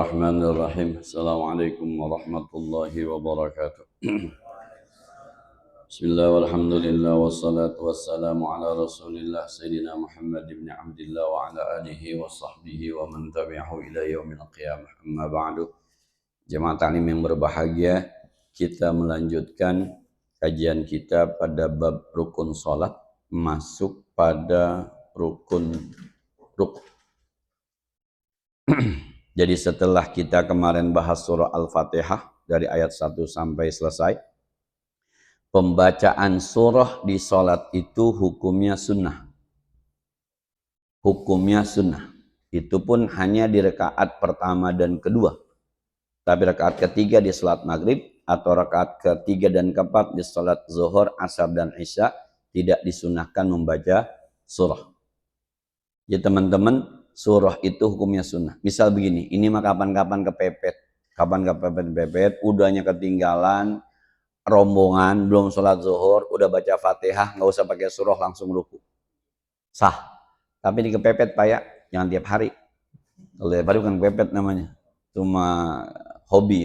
Bismillahirrahmanirrahim. Assalamualaikum warahmatullahi wabarakatuh. Bismillah walhamdulillah wassalatu wassalamu ala rasulillah Sayyidina Muhammad ibn Abdillah wa ala alihi wa sahbihi wa man tabi'ahu ila yaumil qiyamah. Amma ba'du. Jemaah taklim yang berbahagia, kita melanjutkan kajian kita pada bab rukun salat, masuk pada rukun. Jadi setelah kita kemarin bahas surah Al-Fatihah dari ayat 1 sampai selesai, pembacaan surah di sholat itu hukumnya sunnah. Hukumnya sunnah. Itu pun hanya di rakaat pertama dan kedua. Tapi rakaat ketiga di sholat maghrib atau rakaat ketiga dan keempat di sholat zuhur, asar, dan isya tidak disunahkan membaca surah. Jadi teman-teman, surah itu hukumnya sunnah. Misal begini, ini mah kapan-kapan kepepet, udahnya ketinggalan, rombongan, belum sholat zuhur, udah baca fatihah, nggak usah pakai surah, langsung ruku. Sah. Tapi ini kepepet Pak ya, jangan tiap hari. Kalau tiap hari bukan kepepet namanya, cuma hobi.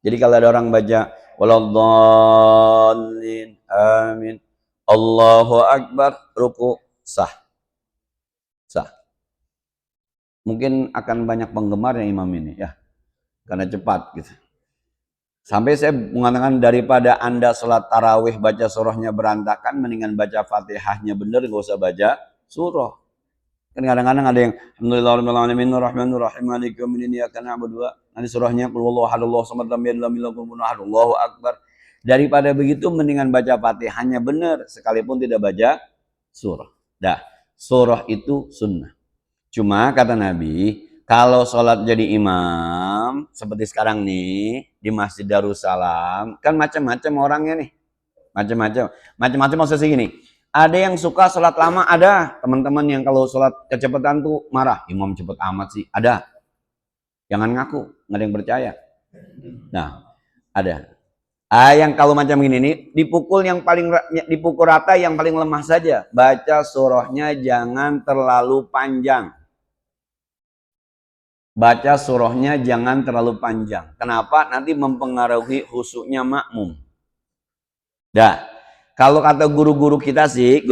Jadi kalau ada orang baca, waladhdallin, amin, Allahu Akbar, ruku, sah. Mungkin akan banyak penggemar yang imam ini ya, karena cepat gitu. Sampai saya mengatakan daripada Anda sholat tarawih baca surahnya berantakan, mendingan baca fatihahnya bener, gak usah baca surah. Kan kadang-kadang ada yang alhamdulillahirrahmanirrahim rahmanirrahim maliki yaumiddin iyyaka na'budu wa nanti surahnya qul huwallahu ahad Allahu samad lam yalid walam yulad walam yakul lahu kufuwan ahad Allahu akbar. Daripada begitu mendingan baca fatihahnya bener sekalipun tidak baca surah. Dah, surah itu sunnah. Cuma kata Nabi, kalau sholat jadi imam, seperti sekarang nih, di Masjid Darussalam, kan macam-macam orangnya nih. Macam-macam maksudnya gini. Ada yang suka sholat lama, ada. Teman-teman yang kalau sholat kecepatan tuh marah. Imam cepet amat sih, ada. Jangan ngaku, nggak ada yang percaya. Nah, ada. Yang kalau macam gini nih, dipukul rata yang paling lemah saja. Baca surahnya jangan terlalu panjang. Baca surahnya jangan terlalu panjang. Kenapa? Nanti mempengaruhi khusyuknya makmum. Dah, kalau kata guru-guru kita nih,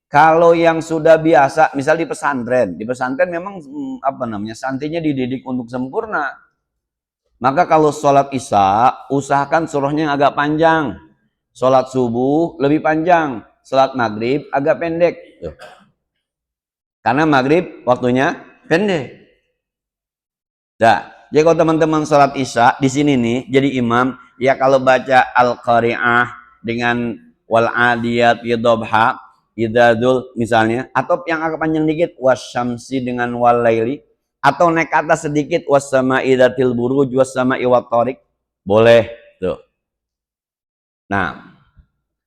kalau yang sudah biasa, misal di pesantren memang santrinya dididik untuk sempurna. Maka kalau sholat isya, usahakan surahnya yang agak panjang. Sholat subuh lebih panjang. Sholat maghrib agak pendek. Tuh. Karena maghrib waktunya pendek. Nah, jadi kalau teman-teman sholat isya di sini nih, jadi imam, ya kalau baca Al-Qari'ah dengan wal adiyat yadhabha, idadul misalnya, atau yang agak panjang dikit wasyamsi dengan wal laili, atau naik ke atas sedikit wassama'i dzatil buruj wassama'i wat thariq, boleh tuh. Nah,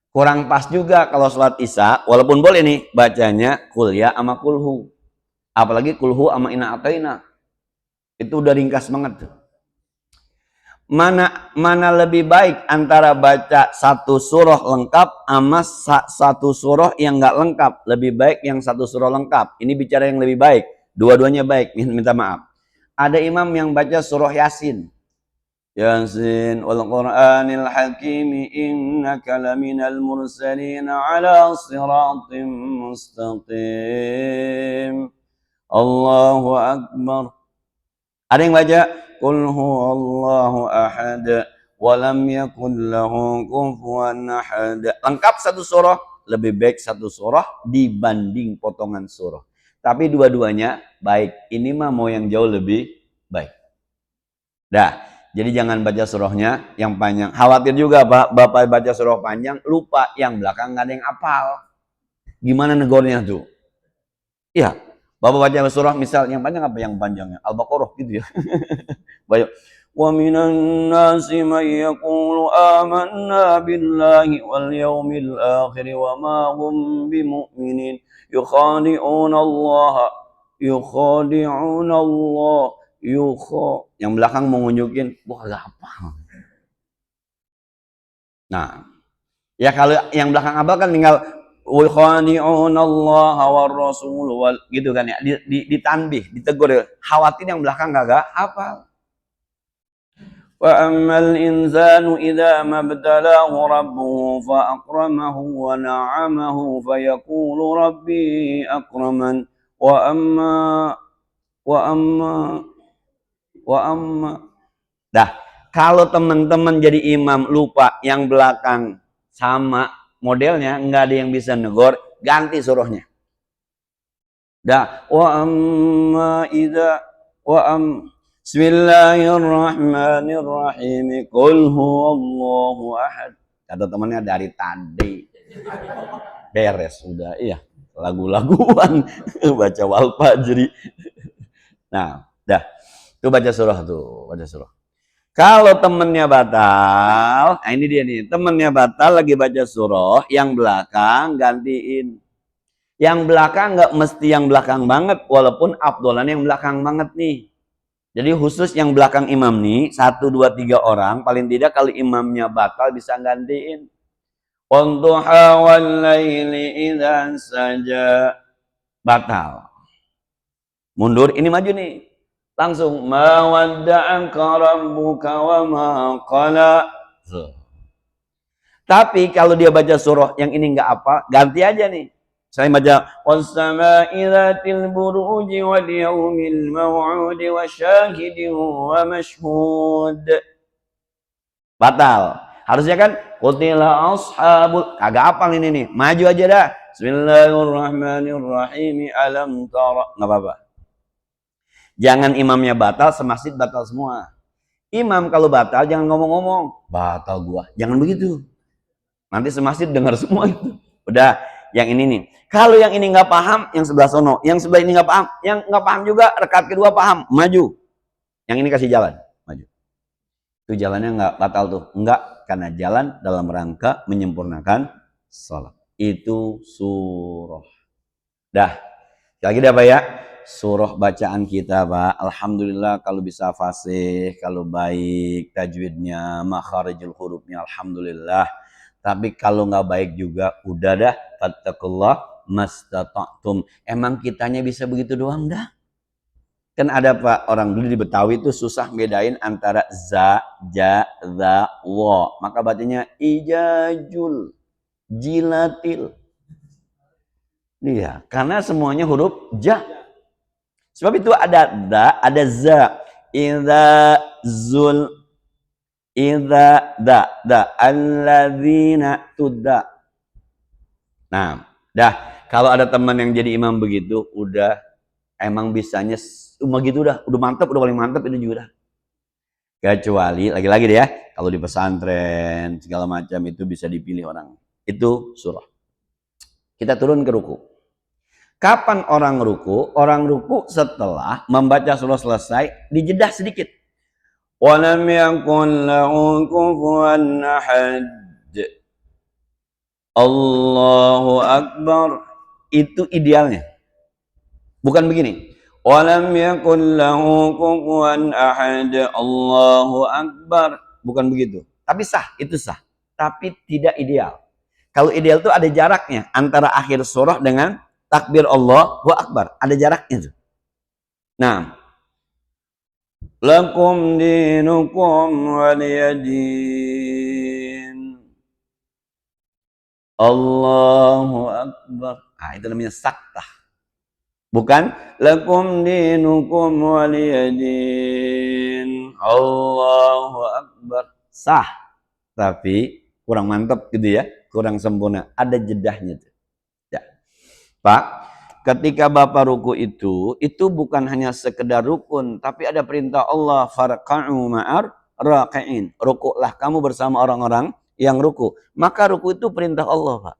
kurang pas juga kalau sholat isya, walaupun boleh nih bacanya qul ya sama kulhu. Apalagi kulhu sama inna ataina. Itu udah ringkas banget tuh. Mana lebih baik antara baca satu surah lengkap sama satu surah yang nggak lengkap? Lebih baik yang satu surah lengkap. Ini bicara yang lebih baik. Dua-duanya baik. Minta maaf. Ada imam yang baca surah Yasin. Yasin wal Qur'anil Hakim innaka laminal mursalin ala siratim mustaqim. Allahu Akbar. Ada yang baca qul huwallahu ahad wa lam yakul lahu kufuwan ahad. Lengkap satu surah, lebih baik satu surah dibanding potongan surah. Tapi dua-duanya baik. Ini mah mau yang jauh lebih baik. Dah, jadi jangan baca surahnya yang panjang. Khawatir juga Bapak baca surah panjang, lupa yang belakang nggak ada yang hafal. Gimana negornya tuh? Iya. Bapak baca surah misal yang panjang apa yang panjangnya? Al-Baqarah gitu ya. Banyak. Wa minan nasi may yaqulu amanna billahi wal yawmil akhir wa ma hum bimu'minin yukhadi'una Allah yang belakang mau nunjukin wah gak apa. Nah, ya kalau yang belakang apa kan tinggal wa khani'una Allah war rasul gitu kan ya. Ditanbih, ditegur. Khawatir yang belakang kagak hafal. Wa ammal insanu idza mabtalahu rabbuhu fa akramahu wa na'amahu fa yaqulu rabbi akraman wa amma wa amma wa amma. Dah, kalau teman-teman jadi imam lupa yang belakang sama modelnya, nggak ada yang bisa negor, ganti surahnya. Dah, wa amma idza wa am Bismillahirrahmanirrahim. Qul huwallahu ahad. Kata temannya dari tadi. Beres sudah. Iya, lagu-laguan baca wal fajri. Nah, dah. Tuh baca surah tuh, baca surah. Kalau temennya batal, nah ini dia nih, temennya batal lagi baca surah, yang belakang gantiin. Yang belakang nggak mesti yang belakang banget, walaupun afdolannya yang belakang banget nih. Jadi khusus yang belakang imam nih, 1, 2, 3 orang, paling tidak kalau imamnya batal bisa gantiin. Wadduha wal laili idza saja. Batal. Mundur, ini maju nih. Langsung ma wadda'aka rabbuka wa ma qala. Tapi kalau dia baca surah yang ini enggak apa, ganti aja nih. Saya baca was-sama'i dzatil buruji wal yaumil maw'ud wasyahidin wa mashhud. Batal. Harusnya kan qutila ashabul, kagak hafal ini nih. Maju aja dah. Bismillahirrahmanirrahim. Alam tara. Enggak apa-apa. Jangan imamnya batal, semasjid batal semua. Imam kalau batal jangan ngomong-ngomong, batal gua. Jangan begitu. Nanti semasjid dengar semua itu. Udah, yang ini nih. Kalau yang ini nggak paham, yang sebelah sono. Yang sebelah ini nggak paham, yang nggak paham juga, rakaat kedua paham, maju. Yang ini kasih jalan, maju. Itu jalannya nggak batal tuh. Enggak, karena jalan dalam rangka menyempurnakan sholat. Itu surah. Dah, lagi dah Pak ya. Surah bacaan kita Pak, alhamdulillah kalau bisa fasih, kalau baik tajwidnya, makharijul hurufnya, alhamdulillah. Tapi kalau nggak baik juga, udah dah, fattakullah mastata'tum. Emang kitanya bisa begitu doang dah. Kan ada Pak, orang dulu di Betawi itu susah bedain antara za, ja, za, wa. Maka bacanya ijajul, jilatil. Iya, karena semuanya huruf ja. Sebab itu ada da, ada za. Idza zul, idza da, alladzina tudda. Nah, dah. Kalau ada teman yang jadi imam begitu, udah emang bisanya cuma gitu udah mantap, udah paling mantap itu juga dah. Kecuali lagi-lagi deh ya, kalau di pesantren segala macam itu bisa dipilih orang. Itu surah. Kita turun ke ruku. Kapan orang ruku? Orang ruku setelah membaca surah selesai, dijedah sedikit. Walam yakun lahu kufuwan ahad. Allahu Akbar. Itu idealnya. Bukan begini. Walam yakun lahu kufuwan ahad. Allahu Akbar. Bukan begitu. Tapi sah, itu sah. Tapi tidak ideal. Kalau ideal itu ada jaraknya antara akhir surah dengan takbir Allahu Akbar. Ada jaraknya tuh. Nah. Lakum dinukum waliyadin. Allahu Akbar. Nah, itu namanya saktah. Bukan lakum dinukum waliyadin. Allahu Akbar. Sah. Tapi kurang mantap gitu ya. Kurang sempurna. Ada jedahnya tuh. Pak, ketika Bapak ruku itu bukan hanya sekedar rukun, tapi ada perintah Allah, farka'u ma'ar raqi'in. Rukuklah kamu bersama orang-orang yang ruku. Maka ruku itu perintah Allah, Pak.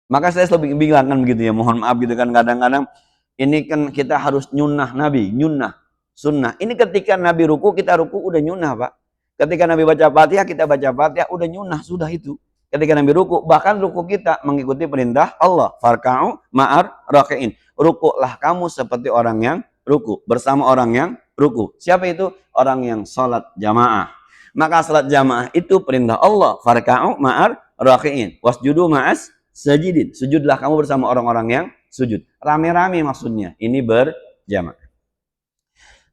Maka saya selalu bilangkan begitu ya, mohon maaf gitu kan, kadang-kadang ini kan kita harus nyunnah Nabi, nyunnah, sunnah. Ini ketika Nabi ruku, kita ruku udah nyunnah, Pak. Ketika Nabi baca Fatihah, kita baca Fatihah, udah nyunnah, sudah itu. Ketika Nabi ruku, bahkan ruku kita mengikuti perintah Allah. Farka'u ma'ar raqi'in. Rukuklah kamu seperti orang yang ruku. Bersama orang yang ruku. Siapa itu? Orang yang sholat jamaah. Maka sholat jamaah itu perintah Allah. Farka'u ma'ar raqi'in. Wasjudu ma'as sajidin. Sujudlah kamu bersama orang-orang yang sujud. Rame-rame maksudnya. Ini berjamaah.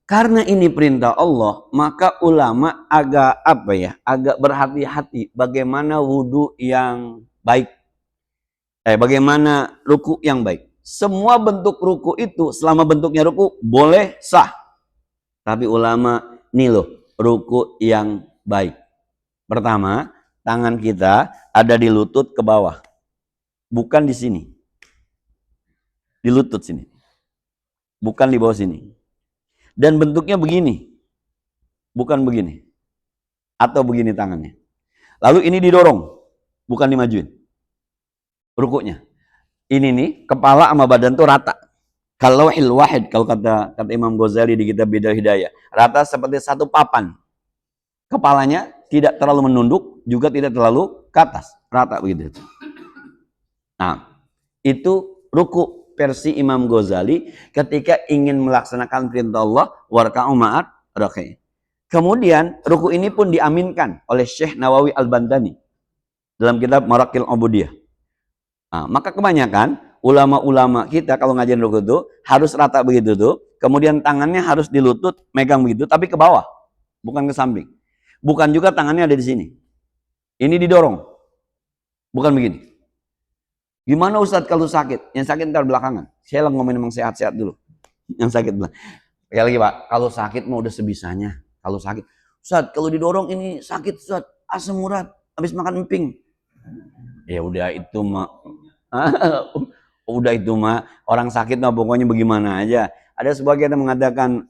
Karena ini perintah Allah, maka ulama agak agak berhati-hati bagaimana wudhu yang baik. Bagaimana ruku yang baik. Semua bentuk ruku itu, selama bentuknya ruku, boleh sah. Tapi ulama, nih loh, ruku yang baik. Pertama, tangan kita ada di lutut ke bawah. Bukan di sini. Di lutut sini. Bukan di bawah sini. Dan bentuknya begini. Bukan begini. Atau begini tangannya. Lalu ini didorong. Bukan dimajuin. Rukuknya. Ini nih, kepala sama badan tuh rata. Kalau wahid, kalau kata Imam Ghazali di kitab Bidayah Hidayah. Rata seperti satu papan. Kepalanya tidak terlalu menunduk, juga tidak terlalu ke atas. Rata begitu. Nah, itu ruku versi Imam Ghazali ketika ingin melaksanakan perintah Allah, warka'u ma'at raki'in. Kemudian ruku ini pun diaminkan oleh Syekh Nawawi Al-Bantani dalam kitab Maraqil Ubudiyah. Nah, maka kebanyakan ulama-ulama kita kalau ngajarin ruku itu harus rata begitu tuh, kemudian tangannya harus di lutut, megang begitu, tapi ke bawah, bukan ke samping. Bukan juga tangannya ada di sini. Ini didorong, bukan begini. Gimana Ustadz kalau sakit? Yang sakit ntar belakangan. Saya lagi ngomongin emang sehat-sehat dulu. Yang sakit bilang. Sekali lagi Pak, kalau sakit mau udah sebisanya. Kalau sakit, Ustadz kalau didorong ini sakit Ustadz, asam urat, habis makan emping. Ya udah itu mah. Udah itu mah orang sakit mah pokoknya bagaimana aja. Ada sebagian yang mengatakan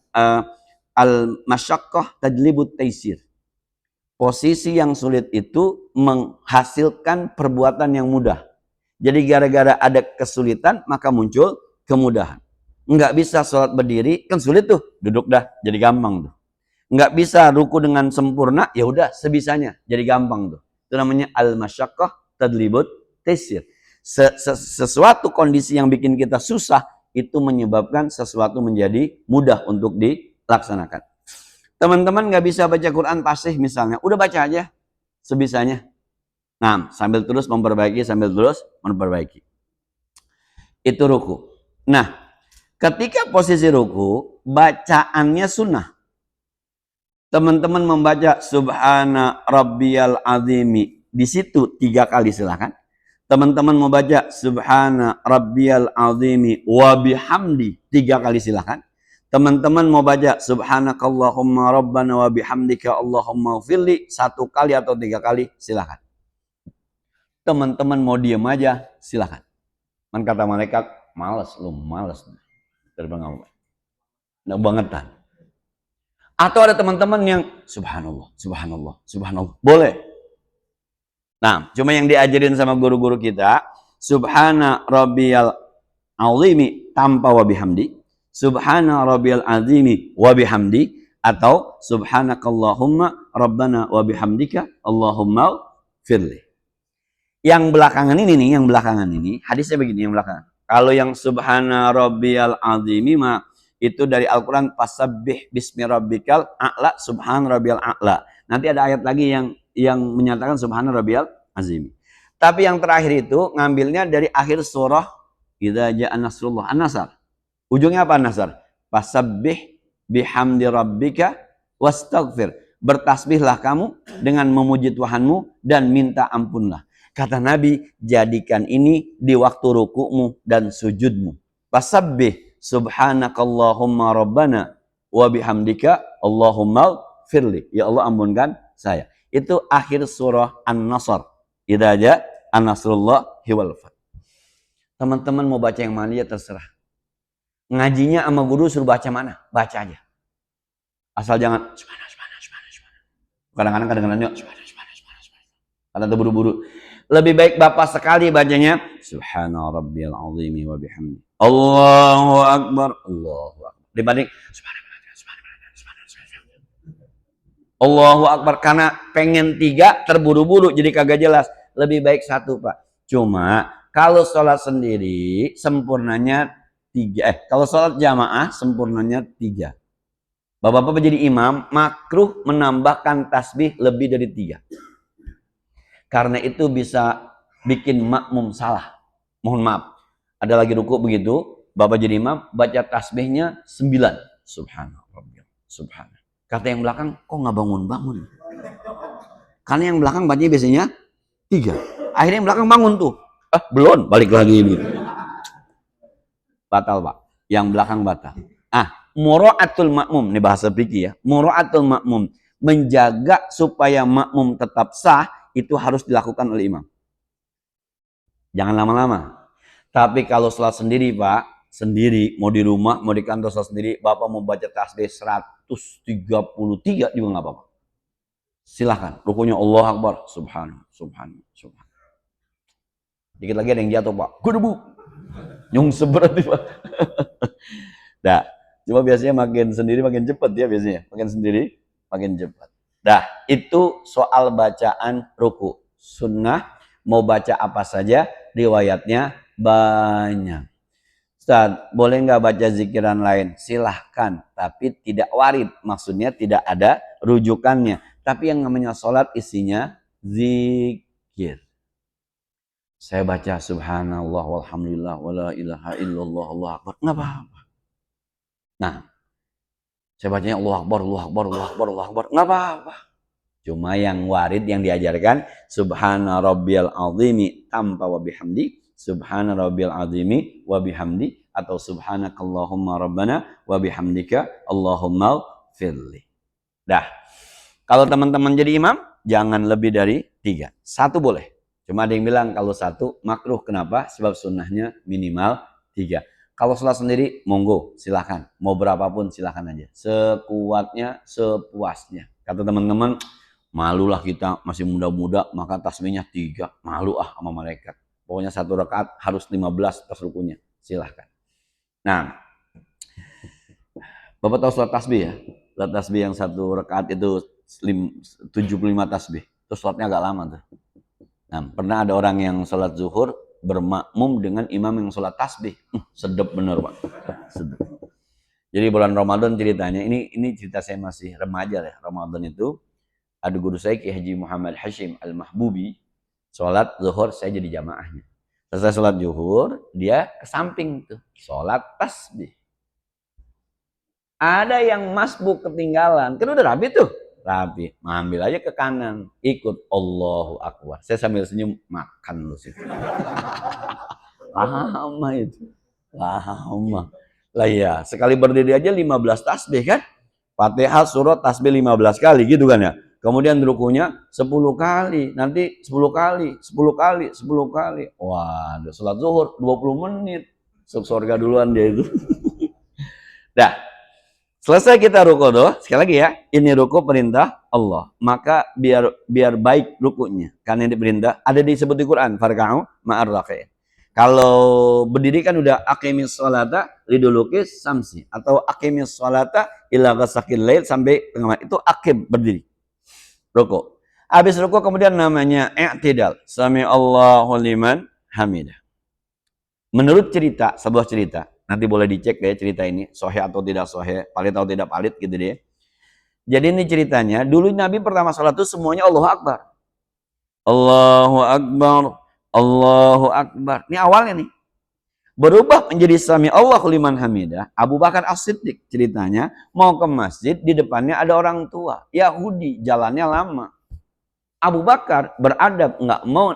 al-masyaqqah tajlibut taisir. Posisi yang sulit itu menghasilkan perbuatan yang mudah. Jadi gara-gara ada kesulitan maka muncul kemudahan. Enggak bisa sholat berdiri kan sulit tuh, duduk dah jadi gampang tuh. Enggak bisa ruku dengan sempurna, ya udah sebisanya jadi gampang tuh. Itu namanya al-masyaqqah tadlibut taisir. Sesuatu kondisi yang bikin kita susah itu menyebabkan sesuatu menjadi mudah untuk dilaksanakan. Teman-teman nggak bisa baca Quran fasih misalnya, udah baca aja sebisanya. Nah, sambil terus memperbaiki, Itu ruku. Nah, ketika posisi ruku, bacaannya sunnah. Teman-teman membaca Subhana Rabbiyal Azimi. Di situ 3 kali silakan. Teman-teman mau baca Subhana Rabbiyal Azimi wa bihamdi 3 kali silakan. Teman-teman mau baca Subhanakallahumma Rabbana wa bihamdika Allahumma ufirli 1 kali atau 3 kali silakan. Teman-teman mau diam aja silakan. Man kata malaikat malas. Terbang nggak bangetan. Atau ada teman-teman yang subhanallah. Boleh. Nah, cuma yang diajarin sama guru-guru kita, Subhana Rabbiyal Azimi tanpa wa bihamdi, Subhana Rabbiyal Azimi wa bihamdi, atau Subhanakallahumma Rabbana wa bihamdika Allahumma firli. Yang belakangan ini, hadisnya begini yang belakangan. Kalau yang Subhana Rabbiyal Azimi mah itu dari Al-Quran, fasabbih bismi rabbikal a'la subhan rabbiyal a'la. Nanti ada ayat lagi yang menyatakan subhana rabbiyal azim. Tapi yang terakhir itu ngambilnya dari akhir surah idza ja'a nasrullah, An-Nasr. Ujungnya apa An-Nasr? Fasabbih bihamdi rabbika wastaghfir. Bertasbihlah kamu dengan memuji Tuhanmu dan minta ampunlah. Kata Nabi, jadikan ini di waktu ruku'mu dan sujudmu. Fasabbih subhanakallahumma rabbana wa bihamdika Allahumma firli. Ya Allah ampunkan saya. Itu akhir surah An-Nasr. Idza jaa an-nasrullahi wal fath. Teman-teman mau baca yang mana ya terserah. Ngajinya sama guru suruh baca mana? Baca aja. Asal jangan subhana. Kadang-kadang yuk subhana. Karena terburu-buru. Lebih baik Bapak sekali bacanya subhana rabbiyal azimi wa bihamdi. Allahu akbar. Dibanding Allahu akbar karena pengen 3 terburu-buru jadi kagak jelas. Lebih baik 1 Pak. Cuma kalau sholat sendiri sempurnanya 3. Kalau sholat jamaah sempurnanya 3. Bapak-bapak jadi imam makruh menambahkan tasbih lebih dari 3. Karena itu bisa bikin makmum salah. Mohon maaf. Ada lagi ruku begitu, Bapak jadi imam, baca tasbihnya 9. Subhanallah. Subhanallah. Kata yang belakang, kok nggak bangun-bangun? Karena yang belakang bacanya biasanya 3. Akhirnya yang belakang bangun tuh. Belum, balik lagi gitu. Batal, Pak. Yang belakang batal. Mura'atul makmum, ini bahasa fikih ya. Mura'atul makmum, menjaga supaya makmum tetap sah, itu harus dilakukan oleh imam. Jangan lama-lama. Tapi kalau sholat sendiri, Pak, sendiri, mau di rumah, mau di kantor sholat sendiri, Bapak mau baca tasbih 133 juga nggak apa-apa. Silahkan. Rukunya Allah Akbar. Subhanallah. Dikit lagi ada yang jatuh, Pak. Gudubu. Nyungsep berarti, Pak. Dah. Cuma biasanya makin sendiri makin cepat ya biasanya. Makin sendiri makin cepat. Dah. Itu soal bacaan ruku. Sunnah. Mau baca apa saja, riwayatnya banyak. Ustaz, boleh nggak baca zikiran lain? Silahkan, tapi tidak warid. Maksudnya tidak ada rujukannya. Tapi yang namanya sholat isinya zikir. Saya baca subhanallah walhamdulillah wala ilaha illallah Allah akbar. Nggak apa-apa. Nah, saya bacanya Allah akbar, Allah akbar, Allah akbar, Allah akbar. Nggak apa-apa. Cuma yang warid yang diajarkan subhana rabbiyal azimi tanpa wa bihamdi, subhana rabbiyal azimi wa bihamdi, atau subhanakallahumma rabbana wa bihamdika Allahumma firli. Dah. Kalau teman-teman jadi imam, jangan lebih dari 3. 1 boleh. Cuma ada yang bilang kalau 1 makruh. Kenapa? Sebab sunnahnya minimal 3. Kalau sholat sendiri, monggo, silahkan. Mau berapapun silahkan aja. Sekuatnya, sepuasnya. Kata teman-teman, malulah kita masih muda-muda, maka tasbihnya 3. Malu sama mereka. Pokoknya 1 rakaat harus 15 tas rukunya. Silahkan. Nah, Bapak tahu sholat tasbih ya? Sholat tasbih yang 1 rakaat itu 75 tasbih. Itu sholatnya agak lama tuh. Nah, pernah ada orang yang sholat zuhur bermakmum dengan imam yang sholat tasbih. Sedep bener, Pak. Sedep. Jadi bulan Ramadan ceritanya, ini cerita saya masih remaja ya. Ramadan itu ada guru saya Ki Haji Muhammad Hashim Al-Mahbubi, sholat zuhur saya jadi jamaahnya. Selesai sholat zuhur, dia ke samping tuh, sholat tasbih. Ada yang masbuk ketinggalan, kan udah rapi tuh, rapi, ambil aja ke kanan, ikut Allahu Akbar. Saya sambil senyum, makan lu situ. Lama itu, lama. Lah ya, sekali berdiri aja 15 tasbih kan? Fatihah, surat, tasbih 15 kali gitu kan ya. Kemudian rukunya 10 kali, nanti 10 kali, 10 kali, 10 kali. Wah, udah sholat zuhur 20 menit. Surga duluan dia itu. Dah. Selesai kita ruku doh, sekali lagi ya. Ini ruku perintah Allah. Maka biar baik rukunya. Karena ini perintah ada disebut di Quran, farka'u ma'ar rafi'in. Kalau berdiri kan udah aqimis sholata liduluki samsi, atau aqimis sholata ila ghasaqil lail, sampai tengah malam. Itu aqim, berdiri. Ruku. Habis ruku kemudian namanya i'tidal. Sami Allahu liman hamidah. Menurut cerita, sebuah cerita, nanti boleh dicek deh cerita ini, sahih atau tidak sahih, valid atau tidak valid gitu deh. Jadi ini ceritanya, dulu Nabi pertama sholat itu semuanya Allahu Akbar. Allahu Akbar. Allahu Akbar. Ini awalnya nih. Berubah menjadi sami Allahu liman hamidah. Abu Bakar As-Siddiq ceritanya mau ke masjid, di depannya ada orang tua Yahudi, jalannya lama. Abu Bakar beradab, nggak mau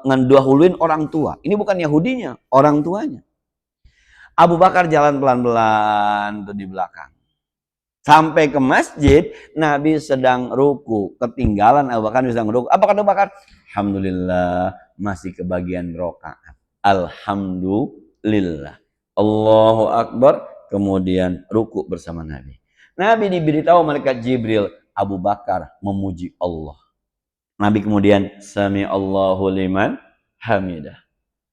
ngedahuluin orang tua. Ini bukan Yahudinya, orang tuanya. Abu Bakar jalan pelan-pelan tuh di belakang. Sampai ke masjid, Nabi sedang ruku, ketinggalan Abu Bakar sedang ruku. Apa kata Abu Bakar? Alhamdulillah, masih kebagian rakaat. Alhamdulillah. Allahu Akbar, kemudian ruku bersama Nabi. Nabi diberitahu malaikat Jibril, Abu Bakar memuji Allah. Nabi kemudian, Sami Allahu liman hamidah.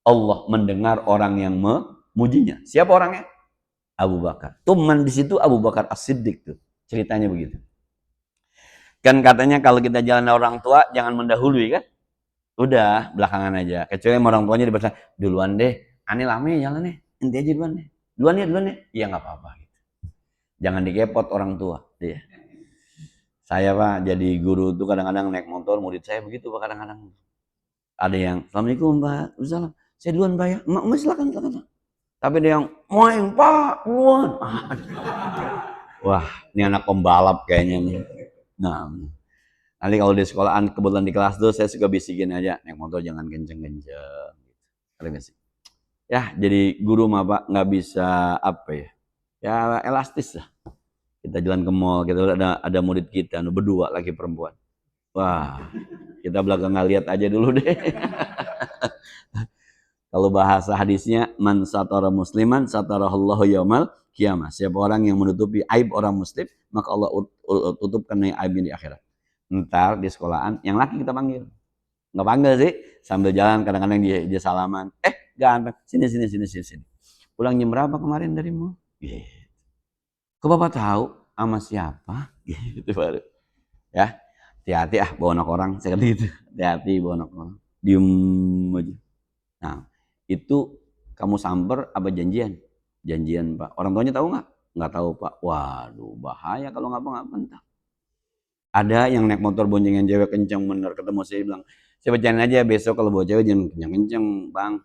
Allah mendengar orang yang memujinya. Siapa orangnya? Abu Bakar. Tuman di situ Abu Bakar As-Siddiq tuh. Ceritanya begitu. Kan katanya kalau kita jalan orang tua jangan mendahului kan? Udah, belakangan aja. Kecuali orang tuanya dibaca, duluan deh. Aneh lama ya jalan nih. Ente aja duluan deh. Duluan ya. Iya nggak apa-apa gitu. Jangan dikepot orang tua, dia. Saya Pak jadi guru tuh kadang-kadang naik motor, murid saya begitu Pak kadang-kadang. Ada yang, Assalamualaikum Pak, Waalaikumsalam. Saya duluan Pak ya. Silakan. Tapi ada yang, main Pak, duluan. Wah, ini anak pembalap kayaknya nih. Nah, nanti kalau di sekolahan, kebetulan di kelas tuh saya suka bisikin aja, naik motor jangan kenceng-kenceng. Gitu. Ya, jadi guru mah Pak nggak bisa apa ya? Ya elastis lah. Kita jalan ke mall, kita ada murid kita, berdua lagi perempuan. Wah, kita belakangan lihat aja dulu deh. Kalau bahasa hadisnya, man satara musliman satarahallahu yaumal qiyamah. Siapa orang yang menutupi aib orang muslim, maka Allah tutupkan aibnya di akhirat. Ntar di sekolahan, yang laki kita panggil. Nggak panggil sih, sambil jalan kadang-kadang dia salaman. Ganteng, sini. Pulang jam berapa kemarin dari mall? Gitu. Kok Bapak tahu sama siapa? Gitu baru. Ya, hati-hati bawa anak orang. Saya kata gitu. Hati-hati bawa anak orang. Diem aja. Nah, itu kamu samper apa janjian? Janjian Pak. Orang tuanya tahu nggak? Nggak tahu Pak. Waduh, bahaya kalau ngapa-ngapain. Ada yang naik motor boncengan cewek kencang bener, ketemu saya bilang, saya bacain aja besok kalau bawa cewek jangan kencang-kencang Bang.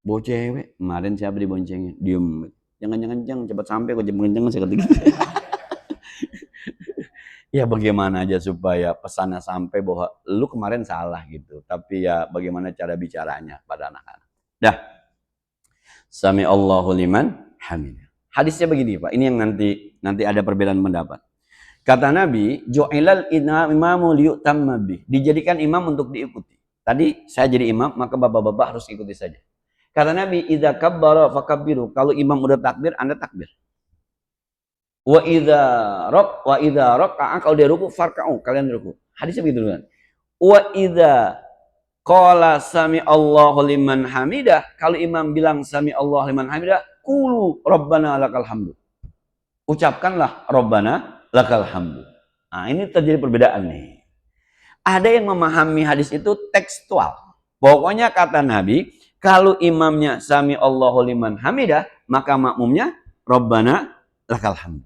Bawa cewek, kemarin siapa diboncengin? Diem. Jangan kencang, cepat sampai kok jam kencang saya kata gitu. Ya bagaimana aja supaya pesannya sampai bahwa lu kemarin salah gitu. Tapi ya bagaimana cara bicaranya pada anak-anak. Dah. Sami Allahu liman hamidah. Hadisnya begini Pak, ini yang nanti ada perbedaan pendapat. Kata Nabi, ju'ilal imamu liyutamma bih. Dijadikan imam untuk diikuti. Tadi saya jadi imam, maka bapak-bapak harus ikuti saja. Kata Nabi, idza kabbara fakabbiru. Kalau imam udah takbir, Anda takbir. Wa idza raka'a kalau dia ruku farka'u, kalian ruku. Hadisnya begitu kan. Wa idza qala sami Allahu liman hamidah, kalau imam bilang sami Allahu liman hamidah, qulu rabbana lakal hamdu. Ucapkanlah rabbana lakal hamdu. Nah, ini terjadi perbedaan nih. Ada yang memahami hadis itu tekstual. Pokoknya kata Nabi, kalau imamnya sami Allahu liman hamidah, maka makmumnya rabbana lakal hamdu.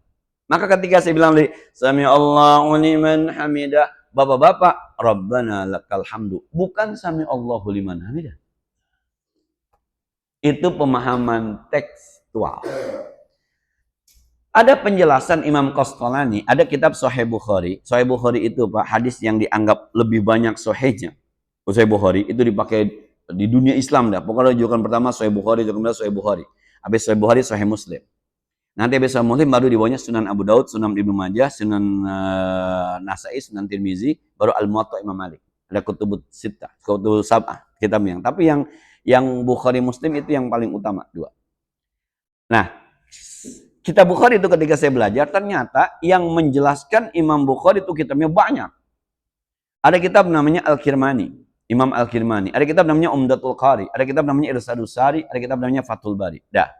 Maka ketika saya bilang sami Allahu liman hamidah, bapak-bapak rabbana lakal hamdu, bukan sami Allahu liman hamidah. Itu pemahaman tekstual. Ada penjelasan Imam Qastalani, ada kitab Sahih Bukhari. Sahih Bukhari itu Pak, hadis yang dianggap lebih banyak sahihnya. Sahih Bukhari itu dipakai di dunia Islam dah. Pokoknya rujukan pertama Sahih Bukhari, rujukan kedua Sahih Bukhari. Habis Sahih Bukhari, Sahih Muslim. Nanti habis Sahih Muslim baru di bawahnya Sunan Abu Daud, Sunan Ibnu Majah, Sunan Nasai, Sunan Tirmizi, baru Al-Muwatta Imam Malik. Ada kutubut sittah, kutubut sab'ah, kitab yang. Tapi yang Bukhari Muslim itu yang paling utama, dua. Nah, kitab Bukhari itu ketika saya belajar, ternyata yang menjelaskan Imam Bukhari itu kitabnya banyak. Ada kitab namanya Al-Kirmani, Imam Al-Kirmani. Ada kitab namanya Umdatul Qari. Ada kitab namanya Irsadus Sari. Ada kitab namanya Fathul Bari. Dah.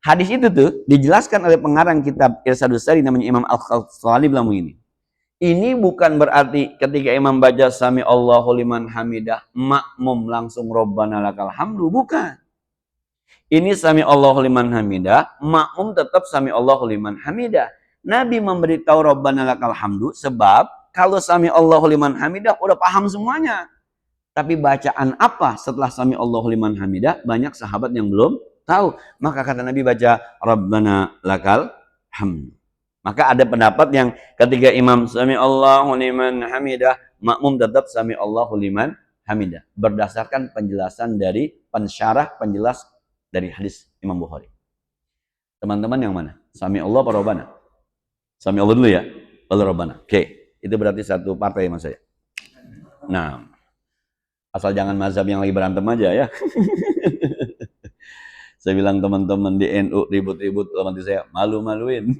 Hadis itu tuh dijelaskan oleh pengarang kitab Irsadus Sari namanya Imam Al-Qastalani bilang begini. Ini bukan berarti ketika imam baca Sami Allahu liman hamidah, makmum langsung Rabbana lakal hamdu. Bukan. Ini Sami Allahu liman hamidah, makmum tetap Sami Allahu liman hamidah. Nabi memberitahu Rabbana lakal hamdu sebab kalau Sami Allahu liman hamidah udah paham semuanya. Tapi bacaan apa setelah Sami Allahu liman hamidah banyak sahabat yang belum tahu. Maka kata Nabi baca Rabbana lakal hamdu. Maka ada pendapat yang ketika imam Sami Allahu liman hamidah, makmum tetap Sami Allahu liman hamidah. Berdasarkan penjelasan dari penjelas dari hadis Imam Bukhari. Teman-teman yang mana? Sami Allah apa Rabbana? Sami Allah dulu ya, lalu Rabbana. Oke, itu berarti satu partai mas saya. Nah, asal jangan mazhab yang lagi berantem aja ya. Saya bilang teman-teman di NU ribut-ribut, nanti saya malu-maluin.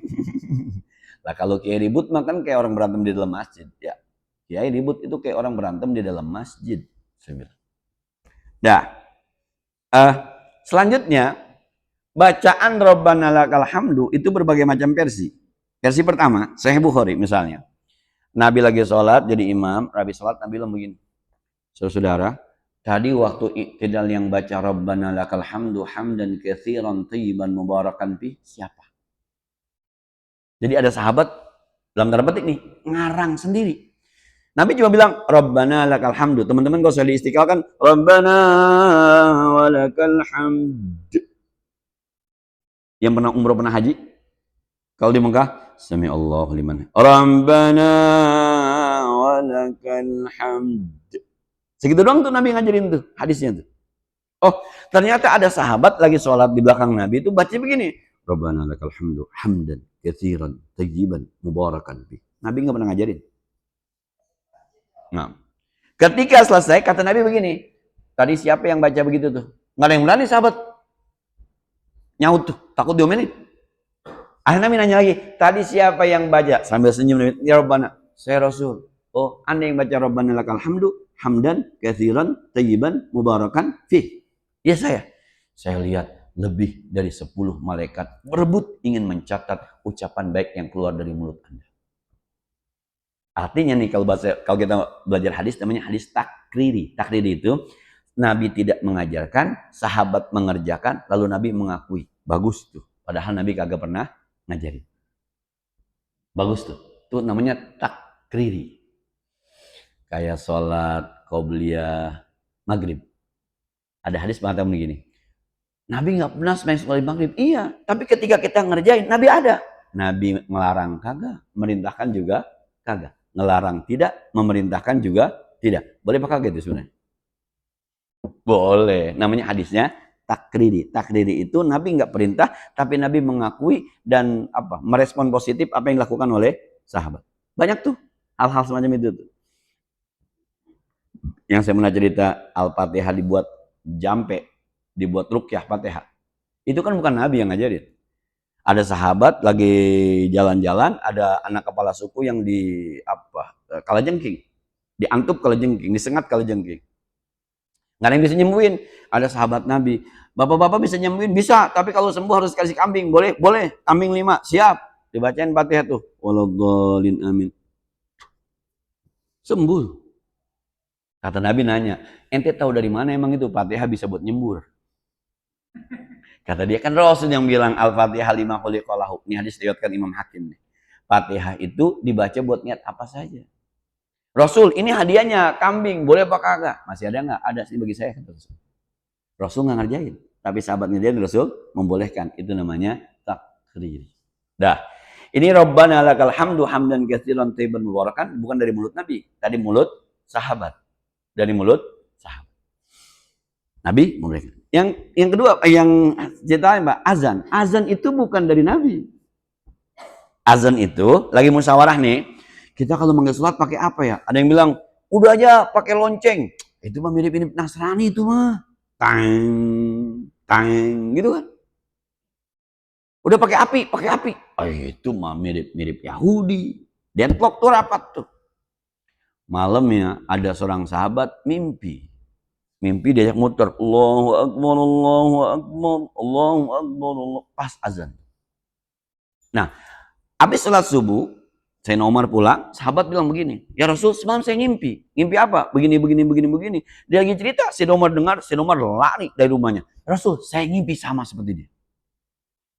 Lah kalau kiai ribut makan kayak orang berantem di dalam masjid. Ya, kiai ribut itu kayak orang berantem di dalam masjid. Saya bilang. Dah. Selanjutnya, bacaan Rabbana lakal hamdu itu berbagai macam versi. Versi pertama, Sahih Bukhari misalnya. Nabi lagi sholat, jadi imam, Nabi sholat, Nabi bilang begini. Saudara, tadi waktu iktidal yang baca Rabbana lakal hamdu hamdan katsiran thayyiban mubarakan fi, siapa? Jadi ada sahabat, dalam tanda petik nih, ngarang sendiri. Nabi cuma bilang Rabbana lakal hamdu. Teman-teman kalau saya diistiqlalkan Rabbana walakal hamd. Yang pernah umroh pernah haji? Kalau di Mekah, Sami Allahu liman. Rabbana walakal hamd. Segitu doang tuh Nabi ngajarin tuh hadisnya tuh. Oh, ternyata ada sahabat lagi sholat di belakang Nabi itu baca begini. Rabbana lakal hamdu hamdan katsiran tayyiban mubarakan fi. Nabi nggak pernah ngajarin. Nah, ketika selesai kata Nabi begini. Tadi siapa yang baca begitu tuh? Nggak ada yang berani sahabat. Nyaut tuh, takut diomelin. Akhirnya Nabi nanya lagi, tadi siapa yang baca? Sambil senyum Nabi, ya Rabbana, saya Rasul. Oh, anda yang baca Rabbana lakal hamdu hamdan katsiran tayyiban mubarakan fi. Ya saya. Saya lihat lebih dari 10 malaikat berebut ingin mencatat ucapan baik yang keluar dari mulut Anda. Artinya nih kalau kita belajar hadis namanya hadis takriri. Takriri itu Nabi tidak mengajarkan, sahabat mengerjakan, lalu Nabi mengakui. Bagus tuh. Padahal Nabi kagak pernah ngajarin. Bagus tuh. Itu namanya takriri. Kayak sholat qobliyah maghrib. Ada hadis mengatakan begini. Nabi nggak pernah sembahang sholat maghrib. Iya, tapi ketika kita ngerjain, Nabi ada. Nabi melarang kagak, merintahkan juga kagak. Ngelarang tidak, memerintahkan juga tidak. Boleh apa kagak itu sebenarnya? Boleh. Namanya hadisnya takriri. Takriri itu Nabi nggak perintah, tapi Nabi mengakui dan merespon positif apa yang dilakukan oleh sahabat. Banyak tuh hal-hal semacam itu tuh. Yang saya pernah cerita Al-Fatihah dibuat jampe, dibuat rukyah Fatihah. Itu kan bukan Nabi yang ngajarin. Ada sahabat lagi jalan-jalan, ada anak kepala suku yang kalajengking. Diantup kalajengking, disengat kalajengking. Nggak ada yang bisa nyembuhin. Ada sahabat Nabi. Bapak-bapak bisa nyembuhin? Bisa, tapi kalau sembuh harus kasih kambing. Boleh? Boleh. Kambing 5, siap. Dibacain Fatihah tuh. Waladhdallin amin. Sembuh. Kata Nabi nanya, ente tahu dari mana emang itu Fatihah bisa buat nyembur? Kata dia kan Rasul yang bilang Al-Fatihah lima khuliqalahu. Ini hadis diriwayatkan Imam Hakim nih. Fatihah itu dibaca buat niat apa saja. Rasul, ini hadiahnya kambing, boleh apa kagak? Masih ada nggak? Ada sih bagi saya. Rasul nggak ngerjain, tapi sahabat ngerjain, Rasul membolehkan. Itu namanya takriri. Dah. Ini Rabbana lakal hamdu hamdan katsiran thayyiban mubarakan bukan dari mulut Nabi, tadi mulut sahabat. Dari mulut sahabat. Nabi membolehkan. Yang kedua, yang ceritanya Mbak, azan. Azan itu bukan dari Nabi. Azan itu lagi musyawarah nih. Kita kalau manggil sholat pakai apa ya? Ada yang bilang, udah aja pakai lonceng. Itu mah mirip-mirip Nasrani itu mah. Tang, gitu kan. Udah pakai api. Itu mah mirip-mirip Yahudi. Deadlock tuh rapat tuh. Malamnya ada seorang sahabat mimpi diajak muter. Allahu Akbar, Allahu Akbar, Allahu Akbar, pas azan. Nah, habis sholat subuh, Sayyidina Umar pulang, sahabat bilang begini, ya Rasul semalam saya ngimpi apa? Begini. Dia lagi cerita, Sayyidina Umar dengar, Sayyidina Umar lari dari rumahnya. Rasul, saya ngimpi sama seperti dia.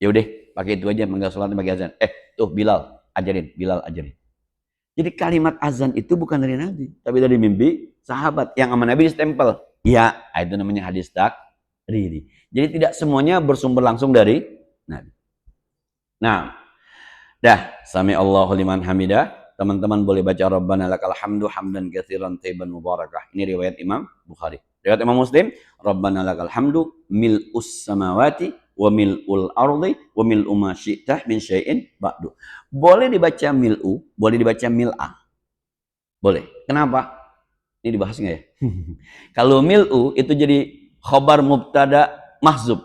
Ya udah, pakai itu aja, manggil sholat pakai azan. Tuh Bilal ajarin. Jadi kalimat azan itu bukan dari Nabi, tapi dari mimpi sahabat yang sama Nabi stempel. Ya, itu namanya hadis takriri. Jadi tidak semuanya bersumber langsung dari Nabi. Nah, dah, sami Allahu liman hamidah. Teman-teman boleh baca Rabbana lakal hamdu hamdan katsiran thayyiban mubarakah. Ini riwayat Imam Bukhari. Riwayat Imam Muslim, Rabbana lakal hamdu mil'us samawati wa mil'ul ardi wa mil'u ma syi'tah min syai'in ba'du. Boleh dibaca mil'u, boleh dibaca mil'ah. Boleh. Kenapa? Ini dibahas nggak ya? Kalau mil'u itu jadi khobar mubtada mahzub.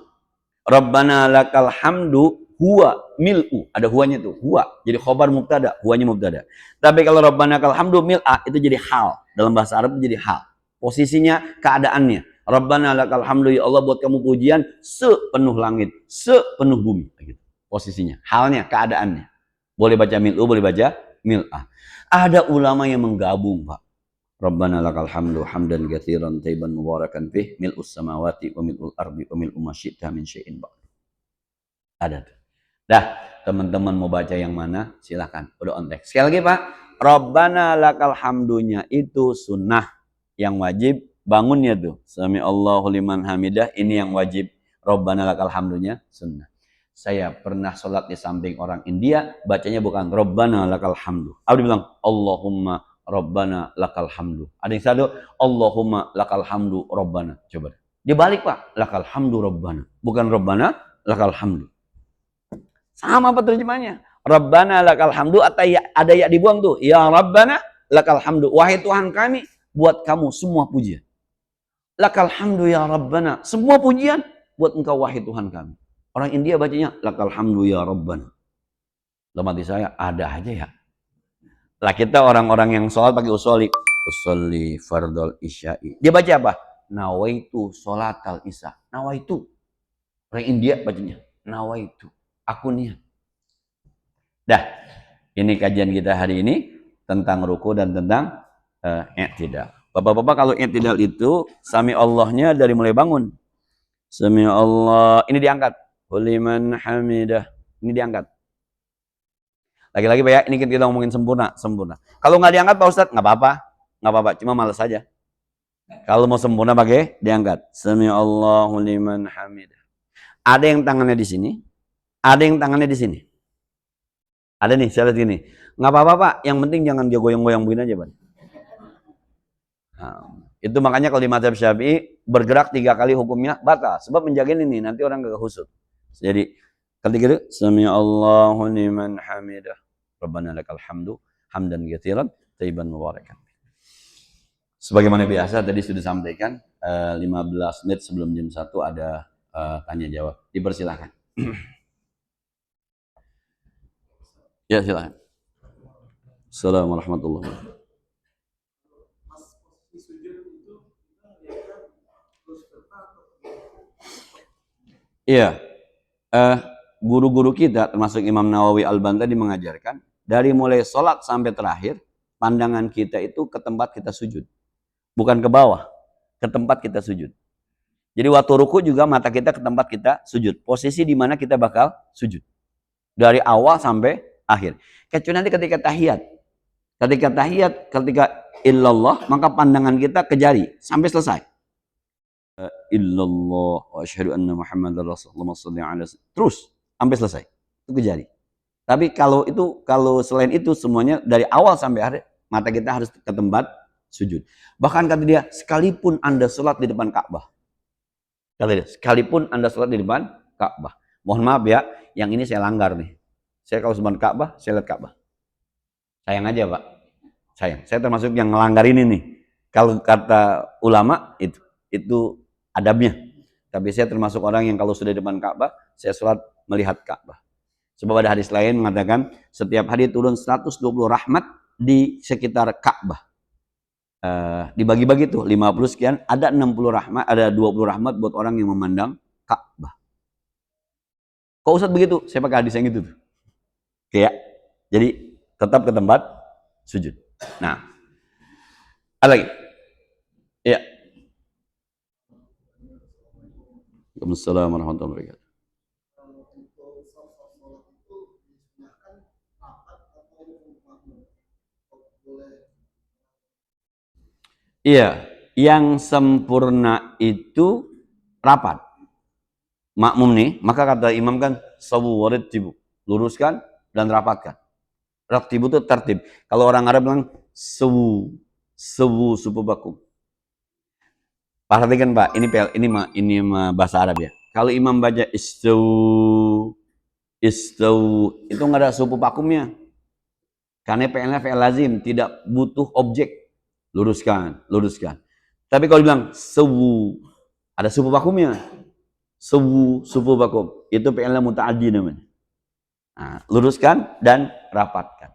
Rabbana lakal hamdu huwa mil'u. Ada huwanya tuh, huwa. Jadi khobar mubtada, huwanya mubtada. Tapi kalau Rabbana lakal hamdu mil'ah itu jadi hal. Dalam bahasa Arab itu jadi hal. Posisinya, keadaannya. Rabbana lakal hamdu ya Allah buat kamu pujian sepenuh langit, sepenuh bumi. Gitu. Posisinya, halnya, keadaannya. Boleh baca mil'u, boleh baca mil'ah. Ada ulama yang menggabung, Pak. Rabbana lakal hamdu hamdan katsiran thayyiban mubarakan fih mil'us samawati wa mil'ul ardi wa mil'u ma syi'ta min syai'in ba'd. Ada tuh. Dah, teman-teman mau baca yang mana? Silakan. Udah on text. Sekali lagi, Pak. Rabbana lakal hamdunya itu sunnah, yang wajib bangunnya tuh. Sami Allahu liman hamidah, ini yang wajib. Rabbana lakal hamdunya sunnah. Saya pernah sholat di samping orang India, bacanya bukan Rabbana lakal hamdu. Ada bilang Allahumma Rabbana lakal hamdu. Ada yang satu Allahumma lakal hamdu Rabbana. Coba. Dia balik Pak, lakal hamdu Rabbana. Bukan Rabbana lakal hamdu. Sama apa terjemahnya? Rabbana lakal hamdu, atau ada ya dibuang tuh. Ya Rabbana lakal hamdu. Wahai Tuhan kami, buat kamu semua pujian. Lakal hamdu ya Rabbana. Semua pujian buat engkau wahai Tuhan kami. Orang India bacanya lakal hamdu ya Rabbana. Dalam hati saya, ada aja ya. Lah kita orang-orang yang sholat pakai usolli fardol isya'i. Dia baca apa? Nawaitu sholatal isya. Nawaitu. Orang India bacanya nawaitu. Aku niat. Dah, ini kajian kita hari ini tentang ruku dan tentang i'tidal. Bapak-bapak, kalau i'tidal itu sami Allahnya dari mulai bangun. Sami Allah, ini diangkat. Liman hamidah, ini diangkat. Lagi-lagi Pak ya, ini kita ngomongin sempurna. Kalau nggak diangkat Pak Ustadz, nggak apa-apa, cuma malas saja. Kalau mau sempurna pakai diangkat. Sami Allahu liman hamidah. Ada yang tangannya di sini, ada yang tangannya di sini. Ada nih, saya lihat gini. Nggak apa-apa Pak, yang penting jangan dia goyang-goyang begini aja Pak. Nah, itu makanya kalau di mazhab Syafi'i bergerak 3 kali hukumnya batal. Sebab menjaga ini nanti orang gak khusut. Jadi ketika itu sami Allahu liman hamidah. Rabbana lakal hamdu hamdan katsiran thayyiban mubarakan. Sebagaimana biasa tadi sudah sampaikan 15 menit sebelum jam 1 ada tanya jawab. Dipersilakan. Ya, silakan. Assalamualaikum warahmatullahi wabarakatuh. Iya, guru-guru kita termasuk Imam Nawawi Al-Ban tadi mengajarkan dari mulai sholat sampai terakhir pandangan kita itu ke tempat kita sujud, bukan ke bawah, ke tempat kita sujud. Jadi waktu ruku juga mata kita ke tempat kita sujud, posisi di mana kita bakal sujud dari awal sampai akhir. Kecuali nanti ketika tahiyat, ketika illallah, maka pandangan kita ke jari sampai selesai. Illallah wa asyhadu anna Muhammadar Rasulullah sallallahu alaihi wasallam. Terus sampai selesai. Itu ke jari. Tapi kalau selain itu semuanya dari awal sampai akhir mata kita harus ke tempat sujud. Bahkan kata dia, sekalipun Anda sholat di depan Ka'bah. Kata dia, sekalipun Anda sholat di depan Ka'bah. Mohon maaf ya, yang ini saya langgar nih. Saya kalau depan Ka'bah, saya lihat Ka'bah. Sayang aja Pak. Sayang. Saya termasuk yang ngelanggar ini nih. Kalau kata ulama itu adabnya. Tapi saya termasuk orang yang kalau sudah di depan Ka'bah, saya sholat melihat Ka'bah. Sebab ada hadis lain mengatakan setiap hari turun 120 rahmat di sekitar Ka'bah. Dibagi-bagi tuh 50 sekian, ada 60 rahmat, ada 20 rahmat buat orang yang memandang Ka'bah. Kok Ustadz begitu? Saya pakai hadis yang itu tuh. Kayak jadi tetap ke tempat sujud. Nah, ada lagi? Ya. Waalaikumsalam warahmatullahi wabarakatuh. Iya, yang sempurna itu rapat. Makmum nih, maka kata imam kan sawu warattibu, luruskan dan rapatkan. Rattibu itu tertib. Kalau orang Arab bilang sawu sufufakum. Perhatikan Pak, ini bahasa Arab ya. Kalau imam baca istau itu nggak ada sufu vakumnya. Karena PL-nya fi'il lazim, tidak butuh objek. Luruskan. Tapi kalau bilang sewu, ada sufu vakumnya. Sufu vakum. Itu PL-nya muta'addi namanya. Nah, luruskan dan rapatkan.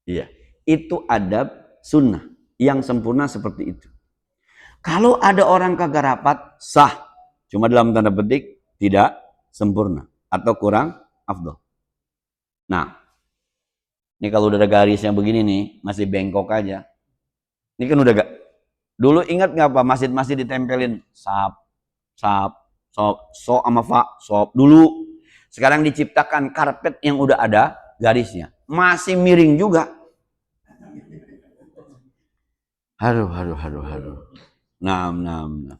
Iya. Itu adab sunnah yang sempurna seperti itu. Kalau ada orang kagak rapat, sah. Cuma dalam tanda petik tidak sempurna atau kurang afdal. Nah, ini kalau udah ada garis yang begini nih, masih bengkok aja. Ini kan udah gak. Dulu ingat nggak apa masjid-masjid ditempelin sop sama fa, sop dulu. Sekarang diciptakan karpet yang udah ada garisnya, masih miring juga. Aduh. Nah.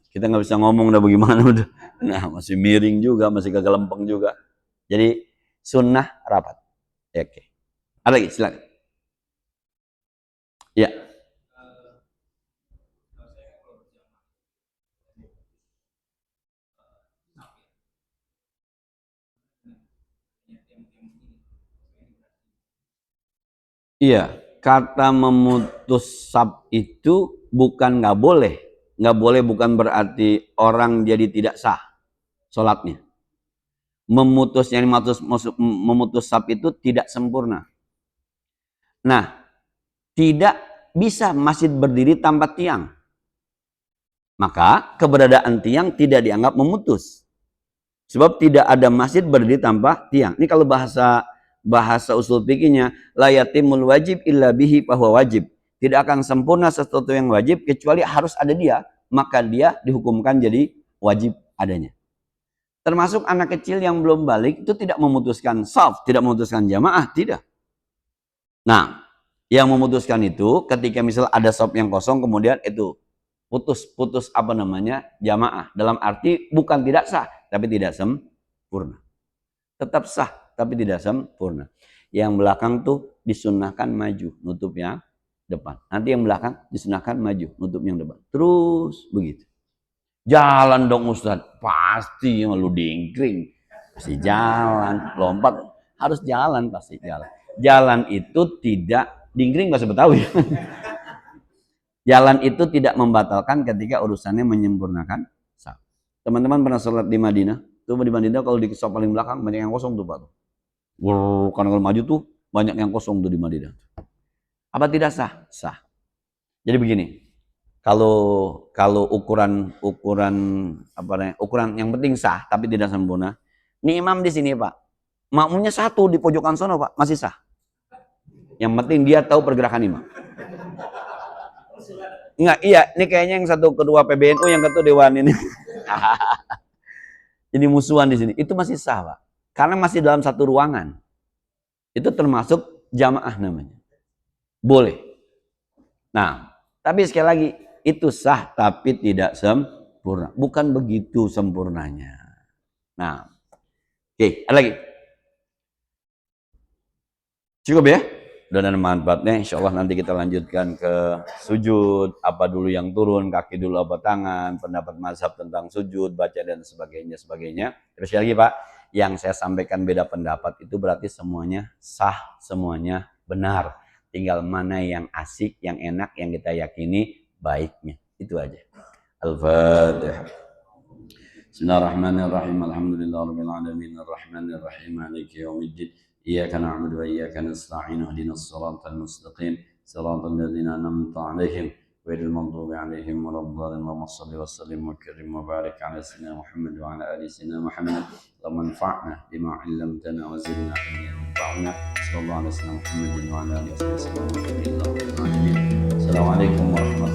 Kita nggak bisa ngomong udah bagaimana udah. Nah, masih miring juga, masih gagal lempeng juga. Jadi sunnah rapat. Ya, oke. Ada lagi, silakan. Ya. Iya, kata memutus sab itu bukan nggak boleh. Nggak boleh bukan berarti orang jadi tidak sah sholatnya. Memutus sab itu tidak sempurna. Nah, tidak bisa masjid berdiri tanpa tiang. Maka keberadaan tiang tidak dianggap memutus. Sebab tidak ada masjid berdiri tanpa tiang. Ini kalau bahasa usul fikihnya, la yatimul wajib illa bihi bahwa wajib. Tidak akan sempurna sesuatu yang wajib kecuali harus ada dia, maka dia dihukumkan jadi wajib adanya. Termasuk anak kecil yang belum balik itu tidak memutuskan shaf, tidak memutuskan jamaah, tidak. Nah, yang memutuskan itu ketika misal ada shaf yang kosong kemudian itu putus apa namanya jamaah, dalam arti bukan tidak sah tapi tidak sempurna. Tetap sah tapi tidak sempurna. Yang belakang tuh disunnahkan maju nutup yang depan, nanti yang belakang disunnahkan maju nutup yang depan, terus begitu. Jalan dong Ustaz, pasti lu dingkring, pasti jalan, lompat, harus jalan, pasti jalan. Jalan itu tidak dingkring bahasa Betawi. Jalan itu tidak membatalkan ketika urusannya menyempurnakan saf. Teman-teman pernah sholat di Madinah? Tuh di Madinah kalau di saf paling belakang banyak yang kosong tuh Pak. Karena kalau maju tuh banyak yang kosong tuh di Madinah. Apa tidak sah? Sah. Jadi begini, kalau ukuran yang penting sah tapi tidak sempurna. Ini imam di sini Pak, makmumnya satu di pojokan sono Pak, masih sah. Yang penting dia tahu pergerakan imam. Enggak, iya, ini kayaknya yang satu kedua PBNU, yang satu Dewan ini. Jadi musuhan di sini. Itu masih sah, Pak. Karena masih dalam satu ruangan. Itu termasuk jamaah namanya. Boleh. Nah, tapi sekali lagi, itu sah tapi tidak sempurna. Bukan begitu sempurnanya. Nah, oke, ada lagi. Cukup ya? Udah ada manfaatnya, insya Allah nanti kita lanjutkan ke sujud, apa dulu yang turun, kaki dulu apa tangan, pendapat mazhab tentang sujud, baca dan sebagainya. Terus lagi Pak, yang saya sampaikan beda pendapat itu berarti semuanya sah, semuanya benar. Tinggal mana yang asik, yang enak, yang kita yakini baiknya. Itu aja. Al-Fatihah. Bismillahirrahmanirrahim. Alhamdulillahirabbil alamin, arrahmanir rahim, maliki yaumiddin. إياك نعبد وإياك نستعين اهدنا الصراط المستقيم صراط الذين أنعمت عليهم غير المغضوب عليهم ولا الضالين اللهم صل وسلم وكرم وبارك على سيدنا محمد وعلى آل سيدنا محمد اللهم انفعنا بما علمتنا وزدنا علما ينفعنا صلى الله على سيدنا محمد وعلى آله وصحبه وسلم السلام عليكم ورحمة الله